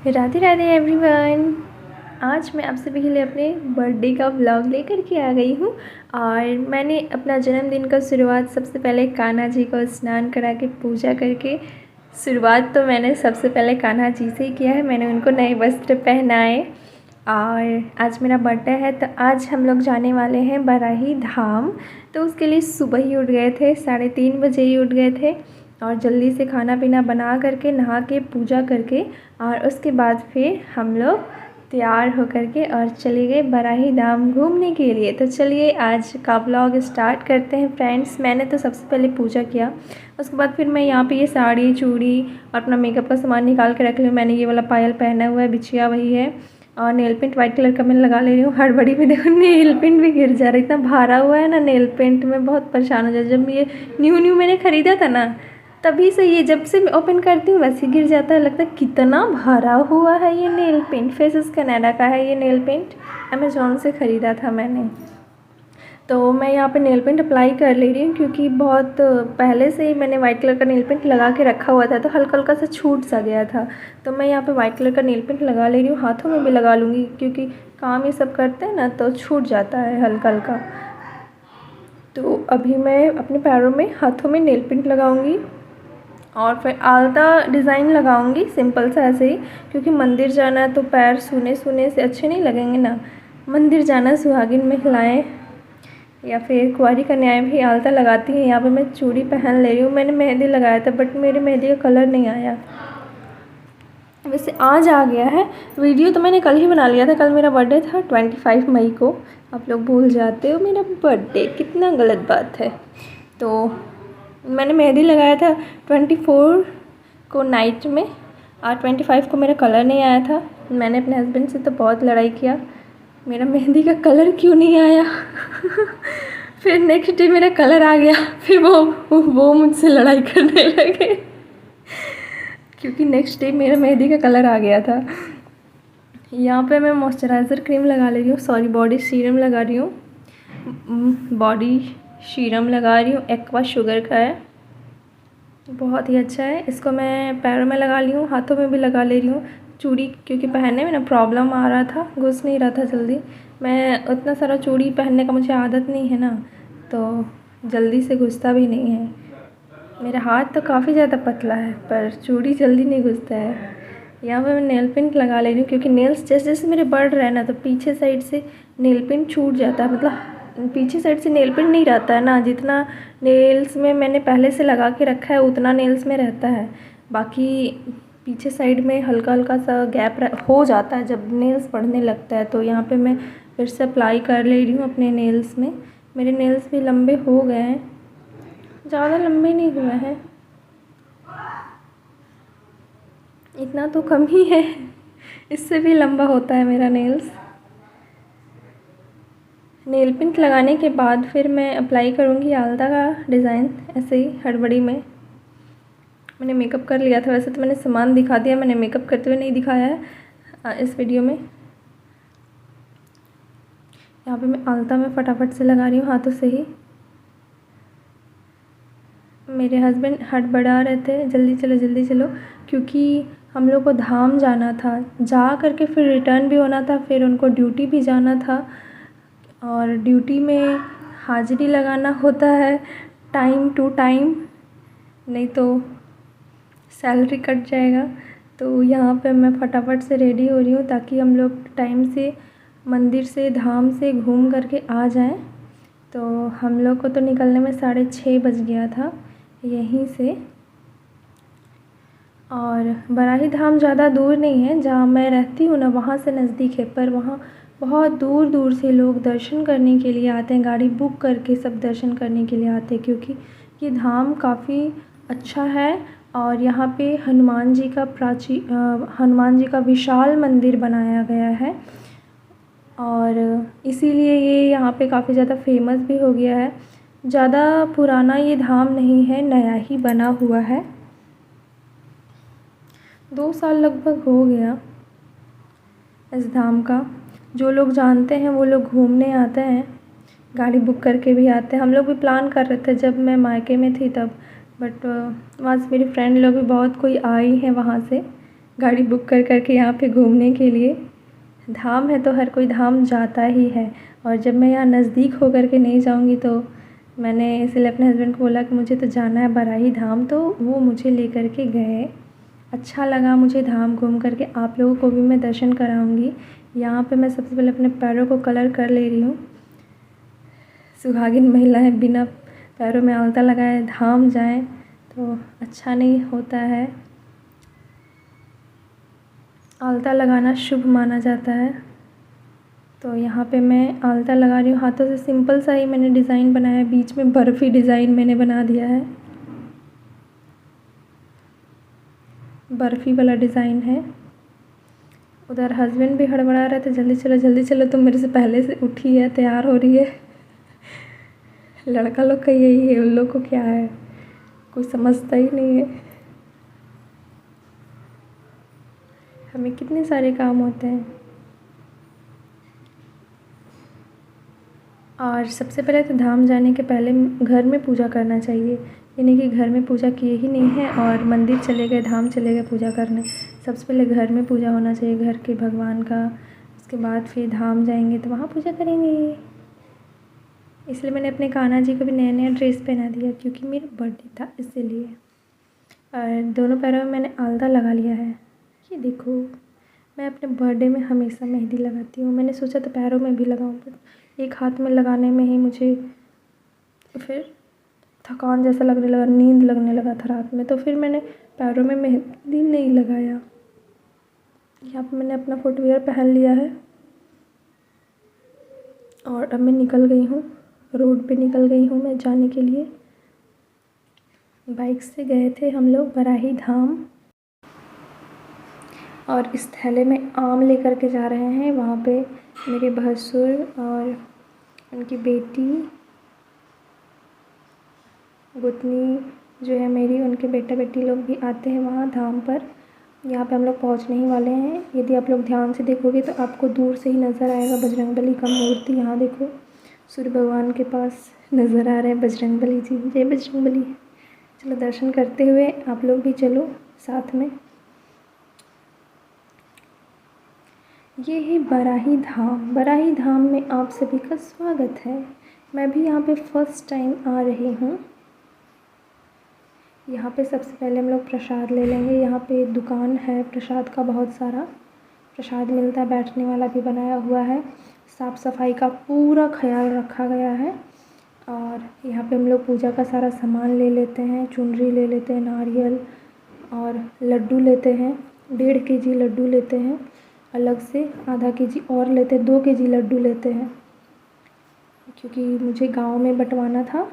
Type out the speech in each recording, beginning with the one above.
Radhe Radhe everyone. आज मैं आप सभी के लिए अपने बर्थडे का व्लॉग लेकर के आ गई हूँ। और मैंने अपना जन्मदिन का शुरुआत सबसे पहले कान्हा जी को स्नान करा के पूजा करके शुरुआत तो मैंने सबसे पहले कान्हा जी से ही किया है। मैंने उनको नए वस्त्र पहनाए। और आज मेरा बर्थडे है तो आज हम लोग जाने वाले हैं बराही धाम। तो उसके लिए सुबह ही उठ गए थे, 3:30 बजे ही उठ गए थे और जल्दी से खाना पीना बना करके नहा के पूजा करके और उसके बाद फिर हम लोग तैयार होकर के और चले गए बराही धाम घूमने के लिए। तो चलिए आज का व्लॉग स्टार्ट करते हैं फ्रेंड्स। मैंने तो सबसे पहले पूजा किया, उसके बाद फिर मैं यहाँ पे ये साड़ी चूड़ी और अपना मेकअप का सामान निकाल के रख लिया। मैंने ये वाला पायल पहना हुआ है, बिछिया वही है और नेल पेंट वाइट कलर का मैं लगा ले रही हूँ। हड़बड़ी में देखो नेल पेंट भी गिर जा रहा है, इतना भारा हुआ है ना नेल पेंट में, बहुत परेशान हो जाए। जब ये न्यू मैंने ख़रीदा था ना तभी से ये जब से मैं ओपन करती हूँ वैसे गिर जाता है। लगता है कितना भरा हुआ है ये नेल पेंट। फेसेस कनाडा का है ये नेल पेंट, अमेज़ॉन से ख़रीदा था मैंने। तो मैं यहाँ पे नेल पेंट अप्लाई कर ले रही हूँ क्योंकि बहुत पहले से ही मैंने वाइट कलर का नेल पेंट लगा के रखा हुआ था तो हल्का हल्का सा छूट सा गया था। तो मैं यहाँ पे वाइट कलर का नेल पेंट लगा ले रही हूँ, हाथों में भी लगा लूँगी क्योंकि काम ये सब करते हैं ना तो छूट जाता है हल्का हल्का। तो अभी मैं अपने पैरों में हाथों में नेल पेंट लगाऊँगी और फिर आलता डिज़ाइन लगाऊंगी सिंपल सा ऐसे ही, क्योंकि मंदिर जाना है तो पैर सूने सूने से अच्छे नहीं लगेंगे ना। मंदिर जाना सुहागिन महिलाएं या फिर कुंवारी कन्याएं भी आलता लगाती हैं। यहाँ पे मैं चूड़ी पहन ले रही हूँ। मैंने मेहंदी लगाया था बट मेरी मेहंदी का कलर नहीं आया, वैसे आज आ गया है। वीडियो तो मैंने कल ही बना लिया था, कल मेरा बर्थडे था 25 मई को। आप लोग भूल जाते हो मेरा बर्थडे, कितना गलत बात है। तो मैंने मेहंदी लगाया था 24 को नाइट में और 25 को मेरा कलर नहीं आया था। मैंने अपने हस्बैंड से तो बहुत लड़ाई किया, मेरा मेहंदी का कलर क्यों नहीं आया। फिर नेक्स्ट डे मेरा कलर आ गया, फिर वो मुझसे लड़ाई करने लगे क्योंकि नेक्स्ट डे मेरा मेहंदी का कलर आ गया था। यहाँ पे मैं मॉइस्चराइज़र क्रीम लगा ले रही हूँ, सॉरी बॉडी सीरम लगा रही हूँ। बॉडी सीरम लगा रही हूँ, एक्वा शुगर का है, बहुत ही अच्छा है। इसको मैं पैरों में लगा ली हूँ, हाथों में भी लगा ले रही हूँ। चूड़ी क्योंकि पहनने में ना प्रॉब्लम आ रहा था, घुस नहीं रहा था जल्दी। मैं उतना सारा चूड़ी पहनने का मुझे आदत नहीं है ना, तो जल्दी से घुसता भी नहीं है। मेरा हाथ तो काफ़ी ज़्यादा पतला है पर चूड़ी जल्दी नहीं घुसता है। यहाँ पे मैं नेल पेंट लगा ले रही हूँ क्योंकि नेल्स जैसे जैसे मेरे बढ़ रहे हैं ना तो पीछे साइड से नेल पेंट छूट जाता है। मतलब पीछे साइड से नेल पेंट नहीं रहता है ना, जितना नेल्स में मैंने पहले से लगा के रखा है उतना नेल्स में रहता है। बाकी पीछे साइड में हल्का हल्का सा गैप हो जाता है जब नेल्स बढ़ने लगता है। तो यहाँ पे मैं फिर से अप्लाई कर ले रही हूँ अपने नेल्स में। मेरे नेल्स भी लंबे हो गए हैं, ज़्यादा लंबे नहीं हुए हैं, इतना तो कम ही है, इससे भी लंबा होता है मेरा नेल्स। नेल पेंट लगाने के बाद फिर मैं अप्लाई करूँगी आलता का डिज़ाइन, ऐसे ही हड़बड़ी में। मैंने मेकअप कर लिया था, वैसे तो मैंने सामान दिखा दिया, मैंने मेकअप करते हुए नहीं दिखाया है इस वीडियो में। यहाँ पे मैं आलता में फटाफट से लगा रही हूँ हाथों से ही। मेरे हस्बैंड हड़बड़ा रहे थे जल्दी चलो क्योंकि हम लोग को धाम जाना था, जा करके फिर रिटर्न भी होना था, फिर उनको ड्यूटी भी जाना था और ड्यूटी में हाज़िरी लगाना होता है टाइम टू टाइम, नहीं तो सैलरी कट जाएगा। तो यहाँ पे मैं फटाफट से रेडी हो रही हूँ ताकि हम लोग टाइम से मंदिर से धाम से घूम करके आ जाएं। तो हम लोग को तो निकलने में 6:30 बज गया था यहीं से। और बराही धाम ज़्यादा दूर नहीं है, जहाँ मैं रहती हूँ ना वहाँ से नज़दीक है, पर वहाँ बहुत दूर दूर से लोग दर्शन करने के लिए आते हैं, गाड़ी बुक करके सब दर्शन करने के लिए आते हैं क्योंकि ये धाम काफ़ी अच्छा है। और यहाँ पे हनुमान जी का विशाल मंदिर बनाया गया है और इसीलिए ये यहाँ पे काफ़ी ज़्यादा फेमस भी हो गया है। ज़्यादा पुराना ये धाम नहीं है, नया ही बना हुआ है। 2 साल लगभग हो गया इस धाम का। जो लोग जानते हैं वो लोग घूमने आते हैं, गाड़ी बुक करके भी आते हैं। हम लोग भी प्लान कर रहे थे जब मैं मायके में थी तब, बट वहाँ से मेरी फ्रेंड लोग भी बहुत कोई आई हैं वहाँ से, गाड़ी बुक कर करके यहाँ पे घूमने के लिए। धाम है तो हर कोई धाम जाता ही है, और जब मैं यहाँ नज़दीक हो कर के नहीं जाऊँगी तो मैंने इसलिए अपने हस्बैंड को बोला कि मुझे तो जाना है बराही धाम, तो वो मुझे ले कर के गए। अच्छा लगा मुझे धाम घूम कर के। आप लोगों को भी मैं दर्शन कराऊंगी। यहाँ पे मैं सबसे पहले अपने पैरों को कलर कर ले रही हूँ। सुहागिन महिलाएं बिना पैरों में आलता लगाए धाम जाएं तो अच्छा नहीं होता है। आलता लगाना शुभ माना जाता है। तो यहाँ पे मैं आलता लगा रही हूँ हाथों से। सिंपल सा ही मैंने डिज़ाइन बनाया है, बीच में बर्फ़ी डिज़ाइन मैंने बना दिया है, बर्फ़ी वाला डिज़ाइन है। उधर हस्बैंड भी हड़बड़ा रहे थे, जल्दी चलो तुम मेरे से पहले से उठी है, तैयार हो रही है। लड़का लोग का यही है, उन लोग को क्या है, कोई समझता ही नहीं है। हमें कितने सारे काम होते हैं। और सबसे पहले तो धाम जाने के पहले घर में पूजा करना चाहिए। ये नहीं कि घर में पूजा किए ही नहीं है और मंदिर चले गए, धाम चले गए पूजा करने। सबसे पहले घर में पूजा होना चाहिए, घर के भगवान का। उसके बाद फिर धाम जाएंगे तो वहाँ पूजा करेंगे। इसलिए मैंने अपने कान्हा जी को भी नया नया ड्रेस पहना दिया, क्योंकि मेरा बर्थडे था इसीलिए। और दोनों पैरों में मैंने आलता लगा लिया है। ये देखो, मैं अपने बर्थडे में हमेशा मेहंदी लगाती हूँ। मैंने सोचा था पैरों में भी लगाऊँ, पर एक हाथ में लगाने में ही मुझे फिर थकान जैसा लगने लगा, नींद लगने लगा था रात में, तो फिर मैंने पैरों में मेहंदी नहीं लगाया। यहाँ पर मैंने अपना फुटवियर पहन लिया है और अब मैं निकल गई हूँ, रोड पे निकल गई हूँ मैं जाने के लिए। बाइक से गए थे हम लोग बराही धाम, और इस थैले में आम लेकर के जा रहे हैं। वहाँ पे मेरे भसुर और उनकी बेटी, गुतनी जो है मेरी, उनके बेटा बेटी लोग भी आते हैं वहाँ धाम पर। यहाँ पे हम लोग पहुँचने ही वाले हैं। यदि आप लोग ध्यान से देखोगे तो आपको दूर से ही नज़र आएगा बजरंगबली का मूर्ति। यहाँ देखो, सूर्य भगवान के पास नज़र आ रहे हैं बजरंगबली जी। जय बजरंगबली। चलो दर्शन करते हुए आप लोग भी चलो साथ में। ये है बराही धाम। बराही धाम में आप सभी का स्वागत है। मैं भी यहाँ पे फर्स्ट टाइम आ रही हूँ। यहाँ पे सबसे पहले हम लोग प्रसाद ले लेंगे। यहाँ पे दुकान है प्रसाद का, बहुत सारा प्रसाद मिलता है, बैठने वाला भी बनाया हुआ है। साफ़ सफाई का पूरा ख्याल रखा गया है। और यहाँ पे हम लोग पूजा का सारा सामान ले लेते हैं। चुनरी ले लेते हैं, नारियल और लड्डू लेते हैं। 1.5 kg लड्डू लेते हैं अलग से, आधा kg और लेते हैं, 2 kg लड्डू लेते हैं, क्योंकि मुझे गांव में बंटवाना था,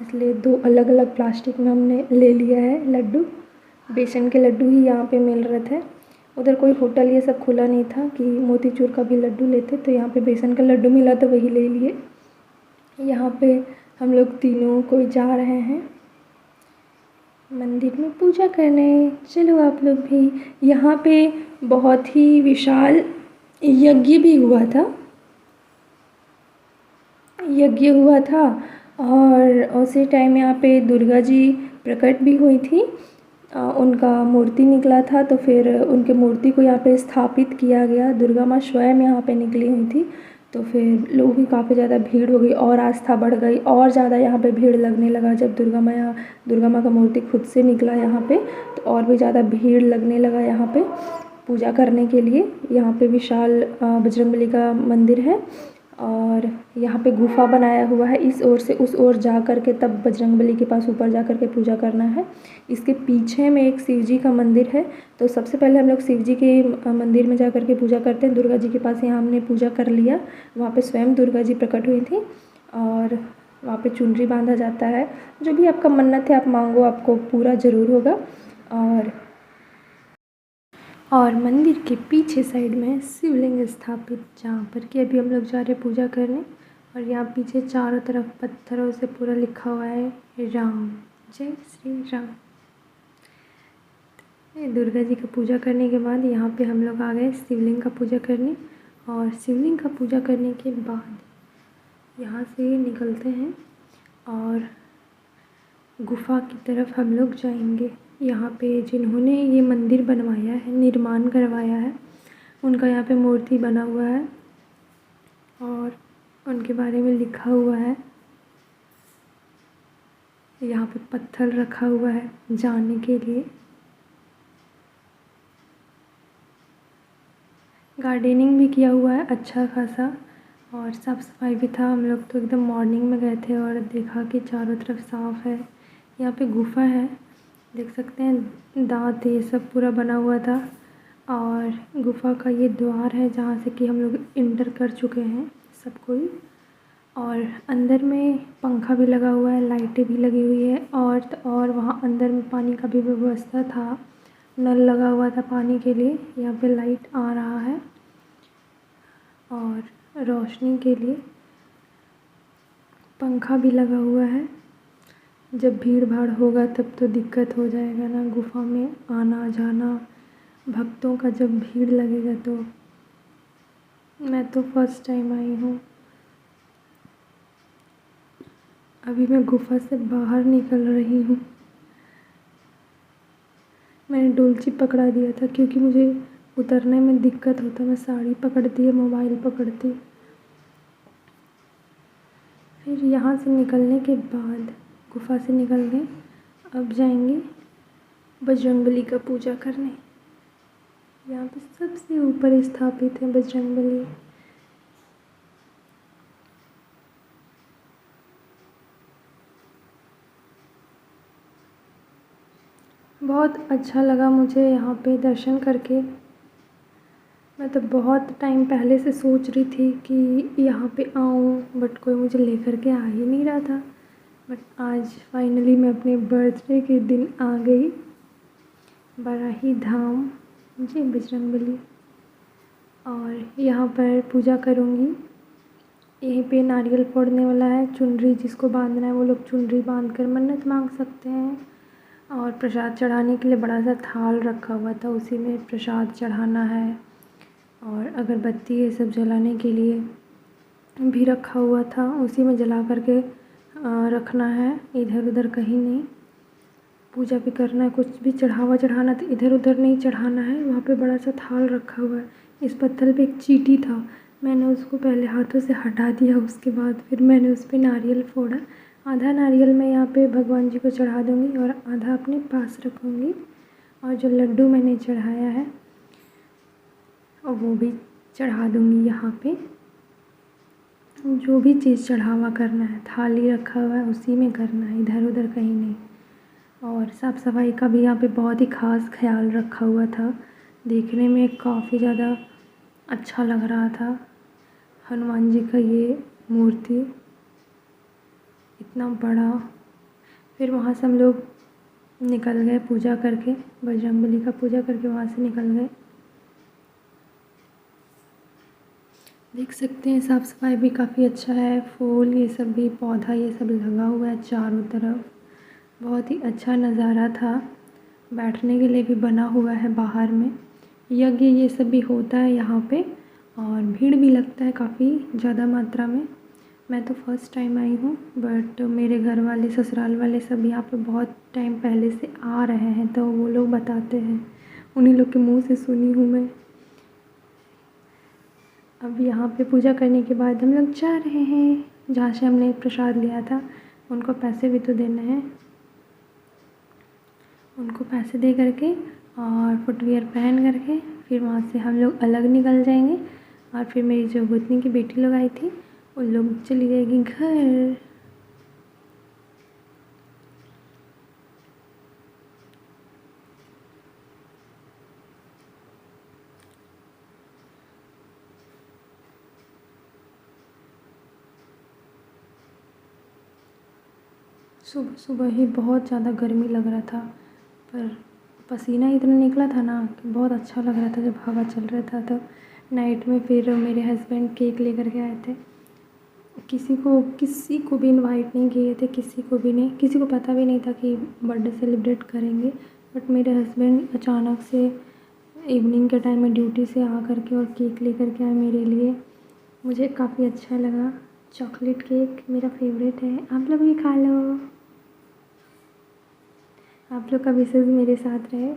इसलिए 2 अलग अलग प्लास्टिक में हमने ले लिया है लड्डू। बेसन के लड्डू ही यहाँ पे मिल रहे थे। उधर कोई होटल ये सब खुला नहीं था कि मोतीचूर का भी लड्डू लेते, तो यहाँ पे बेसन का लड्डू मिला तो वही ले लिए। यहाँ पे हम लोग तीनों कोई जा रहे हैं मंदिर में पूजा करने। चलो आप लोग भी। यहाँ पे बहुत ही विशाल यज्ञ भी हुआ था, और उसी टाइम यहाँ पे दुर्गा जी प्रकट भी हुई थी। उनका मूर्ति निकला था, तो फिर उनके मूर्ति को यहाँ पे स्थापित किया गया। दुर्गा माँ स्वयं यहाँ पे निकली हुई थी, तो फिर लोगों की काफ़ी ज़्यादा भीड़ हो गई और आस्था बढ़ गई और ज़्यादा यहाँ पे भीड़ लगने लगा। जब दुर्गा माँ का मूर्ति खुद से निकला यहाँ पे, तो और भी ज़्यादा भीड़ लगने लगा यहाँ पे पूजा करने के लिए। यहाँ पे विशाल बजरंगबली का मंदिर है, और यहाँ पे गुफा बनाया हुआ है। इस ओर से उस ओर जा कर के तब बजरंगबली के पास ऊपर जा कर के पूजा करना है। इसके पीछे में एक शिव जी का मंदिर है, तो सबसे पहले हम लोग शिव जी के मंदिर में जा कर के पूजा करते हैं। दुर्गा जी के पास यहाँ हमने पूजा कर लिया। वहाँ पे स्वयं दुर्गा जी प्रकट हुई थी, और वहाँ पे चुनरी बांधा जाता है। जो भी आपका मन्नत है आप मांगो, आपको पूरा ज़रूर होगा। और मंदिर के पीछे साइड में शिवलिंग स्थापित, जहाँ पर कि अभी हम लोग जा रहे हैं पूजा करने। और यहाँ पीछे चारों तरफ पत्थरों से पूरा लिखा हुआ है राम, जय श्री राम। दुर्गा जी का पूजा करने के बाद यहाँ पे हम लोग आ गए शिवलिंग का पूजा करने। और शिवलिंग का पूजा करने के बाद यहाँ से निकलते हैं और गुफा की तरफ हम लोग जाएंगे। यहाँ पे जिन्होंने ये मंदिर बनवाया है, निर्माण करवाया है, उनका यहाँ पे मूर्ति बना हुआ है और उनके बारे में लिखा हुआ है। यहाँ पे पत्थर रखा हुआ है जाने के लिए। गार्डनिंग भी किया हुआ है अच्छा खासा और साफ़ सफाई भी था। हम लोग तो एकदम मॉर्निंग में गए थे और देखा कि चारों तरफ साफ़ है। यहाँ पे गुफ़ा है, देख सकते हैं, दांत ये सब पूरा बना हुआ था और गुफ़ा का ये द्वार है जहाँ से कि हम लोग इंटर कर चुके हैं सब कोई। और अंदर में पंखा भी लगा हुआ है, लाइटें भी लगी हुई है और वहाँ अंदर में पानी का भी व्यवस्था था, नल लगा हुआ था पानी के लिए। यहाँ पे लाइट आ रहा है और रोशनी के लिए पंखा भी लगा हुआ है। जब भीड़ भाड़ होगा तब तो दिक्कत हो जाएगा ना गुफ़ा में आना जाना, भक्तों का जब भीड़ लगेगा तो। मैं तो फर्स्ट टाइम आई हूँ। अभी मैं गुफ़ा से बाहर निकल रही हूँ। मैंने डोलची पकड़ा दिया था क्योंकि मुझे उतरने में दिक्कत होता, मैं साड़ी पकड़ती या मोबाइल पकड़ती। फिर यहाँ से निकलने के बाद गुफ़ा से निकल गए, अब जाएंगे बजरंगबली का पूजा करने। यहाँ पे सबसे ऊपर स्थापित है बजरंगबली। बहुत अच्छा लगा मुझे यहाँ पे दर्शन करके। मैं तो बहुत टाइम पहले से सोच रही थी कि यहाँ पे आऊँ, बट कोई मुझे लेकर के आ ही नहीं रहा था। बट आज फाइनली मैं अपने बर्थडे के दिन आ गई। बराही धाम जी बजरंगबली, और यहाँ पर पूजा करूँगी। यहीं पे नारियल फोड़ने वाला है, चुनरी जिसको बांधना है वो लोग चुनरी बांध कर मन्नत मांग सकते हैं। और प्रसाद चढ़ाने के लिए बड़ा सा थाल रखा हुआ था, उसी में प्रसाद चढ़ाना है। और अगरबत्ती ये सब जलाने के लिए भी रखा हुआ था, उसी में जला करके रखना है, इधर उधर कहीं नहीं। पूजा भी करना है, कुछ भी चढ़ावा चढ़ाना तो इधर उधर नहीं चढ़ाना है। वहाँ पे बड़ा सा थाल रखा हुआ है। इस पत्थर पे एक चींटी था, मैंने उसको पहले हाथों से हटा दिया, उसके बाद फिर मैंने उस पर नारियल फोड़ा। आधा नारियल मैं यहाँ पे भगवान जी को चढ़ा दूँगी और आधा अपने पास रखूँगी। और जो लड्डू मैंने चढ़ाया है और वो भी चढ़ा दूँगी यहाँ पे। जो भी चीज़ चढ़ावा करना है, थाली रखा हुआ है उसी में करना है, इधर उधर कहीं नहीं। और साफ़ सफाई का भी यहाँ पे बहुत ही ख़ास ख्याल रखा हुआ था। देखने में काफ़ी ज़्यादा अच्छा लग रहा था। हनुमान जी का ये मूर्ति इतना बड़ा। फिर वहाँ से हम लोग निकल गए पूजा करके, बजरंगबली का पूजा करके वहाँ से निकल गए। देख सकते हैं साफ़ सफाई भी काफ़ी अच्छा है, फूल ये सब भी, पौधा ये सब लगा हुआ है चारों तरफ। बहुत ही अच्छा नज़ारा था। बैठने के लिए भी बना हुआ है बाहर में। यज्ञ ये सब भी होता है यहाँ पे और भीड़ भी लगता है काफ़ी ज़्यादा मात्रा में। मैं तो फर्स्ट टाइम आई हूँ, बट मेरे घर वाले ससुराल वाले सब यहाँ पे बहुत टाइम पहले से आ रहे हैं, तो वो लोग बताते हैं, उन्हीं लोग के मुँह से सुनी हूँ मैं। अब यहाँ पे पूजा करने के बाद हम लोग जा रहे हैं जहाँ से हमने प्रसाद लिया था। उनको पैसे भी तो देने हैं, उनको पैसे दे करके और फुटवियर पहन करके फिर वहाँ से हम लोग अलग निकल जाएंगे। और फिर मेरी जो गोतनी की बेटी लोग आई थी उन लोग चली जाएगी घर। सुबह सुबह ही बहुत ज़्यादा गर्मी लग रहा था, पर पसीना इतना निकला था ना कि बहुत अच्छा लग रहा था जब हवा चल रहा था। तब नाइट में फिर मेरे हस्बैंड केक लेकर के आए थे। किसी को भी इनवाइट नहीं किए थे, किसी को भी नहीं, किसी को पता भी नहीं था कि बर्थडे सेलिब्रेट करेंगे। बट मेरे हस्बैंड अचानक से इवनिंग के टाइम में ड्यूटी से आ करके और केक लेकर के आए मेरे लिए। मुझे काफ़ी अच्छा लगा। चॉकलेट केक मेरा फेवरेट है, आप लोग भी खा लो। आप लोग का विशेष मेरे साथ रहे।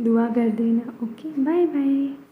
दुआ कर देना। Okay, bye bye.